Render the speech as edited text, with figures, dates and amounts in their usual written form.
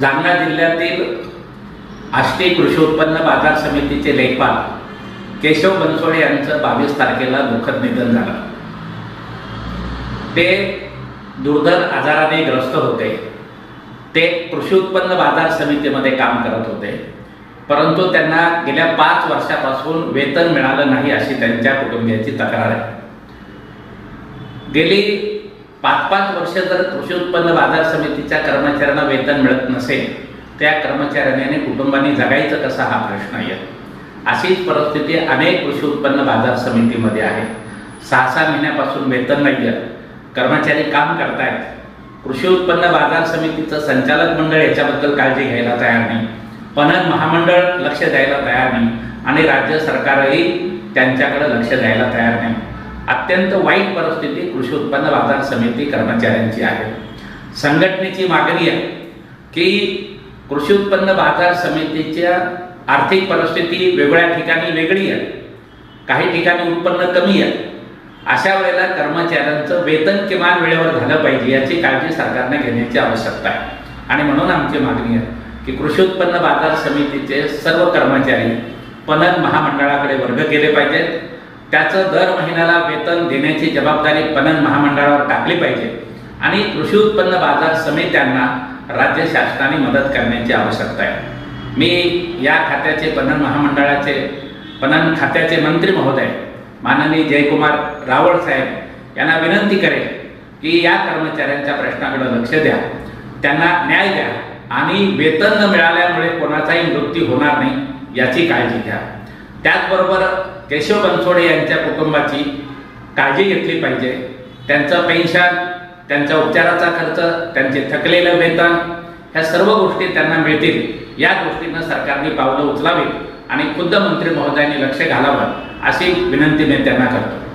जालना जिल्ह्यातील आष्टी कृषी उत्पन्न बाजार समितीचे लेखपाल केशव बनसोडे यांचं 22 तारखेला दुःखद निधन झालं। ते दुर्धर आजाराने ग्रस्त होते। ते कृषी उत्पन्न बाजार समितीमध्ये काम करत होते, परंतु त्यांना गेल्या 5 वर्षापासून वेतन मिळालं नाही अशी त्यांच्या कुटुंबियाची तक्रार आहे। गेली 5-5 वर्ष जर कृषी उत्पन्न बाजार समितीच्या कर्मचाऱ्यांना वेतन मिळत नसेल, त्या कर्मचाऱ्यांनी कुटुंबांनी जगायचं कसं हा प्रश्न आहे। अशीच परिस्थिती अनेक कृषी उत्पन्न बाजार समितीमध्ये आहे। 6-6 महिन्यापासून वेतन नाही आहे, कर्मचारी काम करतायत। कृषी उत्पन्न बाजार समितीचं संचालक मंडळ याच्याबद्दल काळजी घ्यायला तयार नाही, पणन महामंडळ लक्ष द्यायला तयार नाही आणि राज्य सरकारही त्यांच्याकडे लक्ष द्यायला तयार नाही। अत्यंत वाईट परिस्थिती कृषी उत्पन्न बाजार समिती कर्मचाऱ्यांची आहे। संघटनेची मागणी आहे की कृषी उत्पन्न बाजार समितीच्या आर्थिक परिस्थिती वेगळ्या ठिकाणी वेगळी आहे, काही ठिकाणी उत्पन्न कमी आहे। अशा वेळेला कर्मचाऱ्यांचं वेतन किमान वेळेवर झालं पाहिजे याची काळजी सरकारने घेण्याची आवश्यकता आहे। आणि म्हणून आमची मागणी आहे की कृषी उत्पन्न बाजार समितीचे सर्व कर्मचारी पणन महामंडळाकडे वर्ग केले पाहिजेत। त्याचं दर महिन्याला वेतन देण्याची जबाबदारी पणन महामंडळावर टाकली पाहिजे आणि कृषी उत्पन्न बाजार समित्यांना राज्य शासनाने मदत करण्याची आवश्यकता आहे। मी या खात्याचे पणन महामंडळाचे पणन खात्याचे मंत्री महोदय माननीय जयकुमार रावळ साहेब यांना विनंती करेन की या कर्मचाऱ्यांच्या प्रश्नाकडे लक्ष द्या, त्यांना न्याय द्या आणि वेतन न मिळाल्यामुळे कोणाचाही मृत्यू होणार नाही याची काळजी घ्या। त्याचबरोबर केशव बनसोडे यांच्या कुटुंबाची काळजी घेतली पाहिजे। त्यांचं पेन्शन, त्यांच्या उपचाराचा खर्च, त्यांचे थकलेलं वेतन, ह्या सर्व गोष्टी त्यांना मिळतील या दृष्टीनं सरकारने पावलं उचलावीत आणि खुद्द मंत्री महोदयांनी लक्ष घालावं अशी विनंती मी त्यांना करतो।